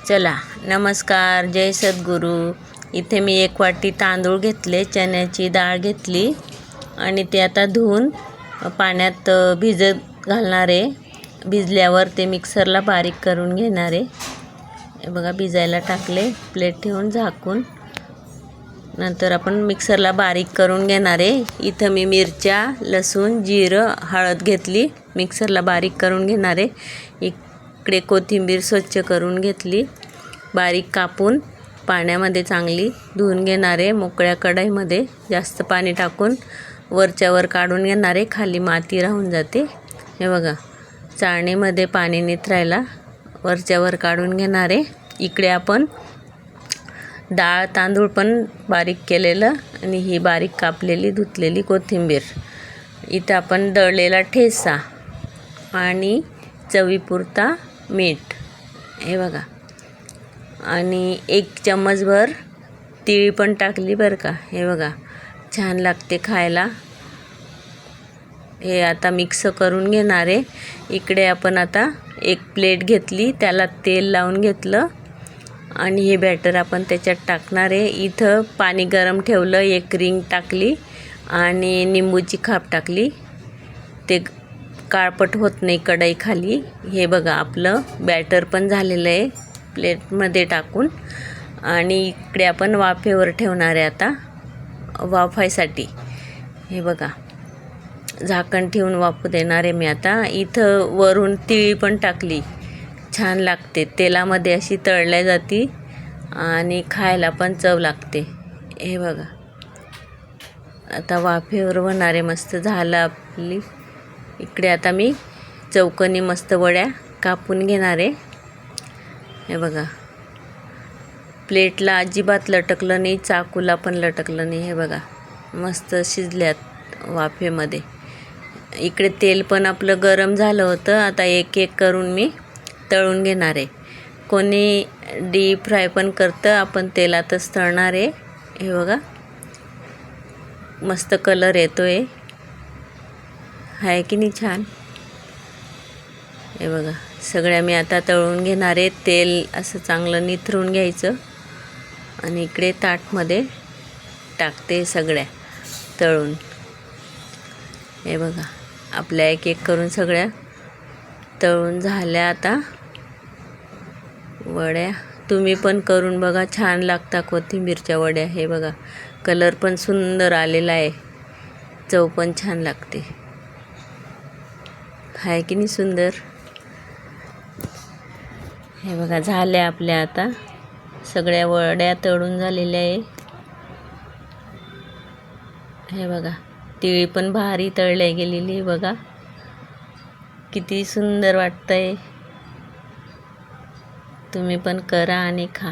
चला नमस्कार, जय सद्गुरू। इथे मी 1 वाटी तांदूळ घेतले, चण्याची डाळ घेतली आणि ते आता धुवून पाण्यात भिजत घालणार आहे। भिजल्यावर ते मिक्सरला बारीक करून घेणार आहे। हे बघा भिजायला टाकले, प्लेट ठेवून झाकून। नंतर आपण मिक्सरला बारीक करून घेणार आहे। इथं मी मिरच्या, लसूण, जिरं, हळद घेतली, मिक्सरला बारीक करून घेणार आहे। इकडे कोथिंबीर स्वच्छ करून घेतली, बारीक कापून पाण्यामध्ये चांगली धुवून घेणार आहे। मोकळ्या कढईमध्ये जास्त पाणी टाकून वरच्यावर काढून घेणार आहे, खाली माती राहून जाते। हे बघा चाळणीमध्ये पाणी निथरायला वरच्यावर काढून घेणार आहे। इकडे आपण डाळ, तांदूळ पण बारीक केलेलं आणि ही बारीक कापलेली धुतलेली कोथिंबीर। इथं आपण दळलेला ठेचा आणि चवीपुरता मीठ, हे बघा, आणि 1 चम्मचभर तीळ पण टाकली बरं का। हे बघा छान लागते खायला। हे आता मिक्स करून घेणार आहे। इकडे आपण आता 1 प्लेट घेतली, त्याला तेल लावून घेतलं आणि हे बॅटर आपण त्याच्यात टाकणार आहे। इथं पाणी गरम ठेवलं, 1 रिंग टाकली आणि निंबूची खाप टाकली, ते काळपट होत नाही कढई खाली। हे बघा आपलं बॅटर पण झालेलं आहे प्लेटमध्ये टाकून। आणि इकडे आपण वाफेवर ठेवणार आहे आता वाफायसाठी। हे बघा झाकण ठेवून वाफू देणार आहे मी आता। इथं वरून तीळ पण टाकली, छान लागते, तेलामध्ये अशी तळल्या जाती आणि खायला पण चव लागते। हे बघा आता वाफेवर होणार आहे, मस्त झालं आपली। इकडे आता मी चौकोनी मस्त वड्या कापून घेणार आहे। हे बघा प्लेटला अजिबात लटकलं नाही, चाकूला पण लटकलं नाही। हे बघा मस्त शिजल्यात वाफेमध्ये। इकडे तेल पण आपलं गरम झालं होतं, आता 1-1 करून मी तळून घेणार आहे। कोणी डीप फ्राय पण करतं, आपण तेलातच तळणार आहे। हे बघा मस्त कलर येतोय, आहे की नाही छान। हे बघा सगळ्या मी आता तळून घेणार आहे। तेल असं चांगलं निथरून घ्यायचं आणि इकडे ताटमध्ये टाकते सगळ्या तळून। हे बघा आपल्या 1-1 करून सगळ्या तळून झाल्या आता वड्या। तुम्ही पण करून बघा, छान लागतात कोथिंबीरच्या वड्या। हे बघा कलर पण सुंदर आलेला आहे, चव पण छान लागते, आहे की नाही सुंदर। हे बघा झाल्या आपल्या आता सगळ्या वड्या तळून झालेल्या आहे। हे बघा तिळी पण भारी तळल्या गेलेली, बघा किती सुंदर वाटतंय। तुम्ही पण करा आणि खा।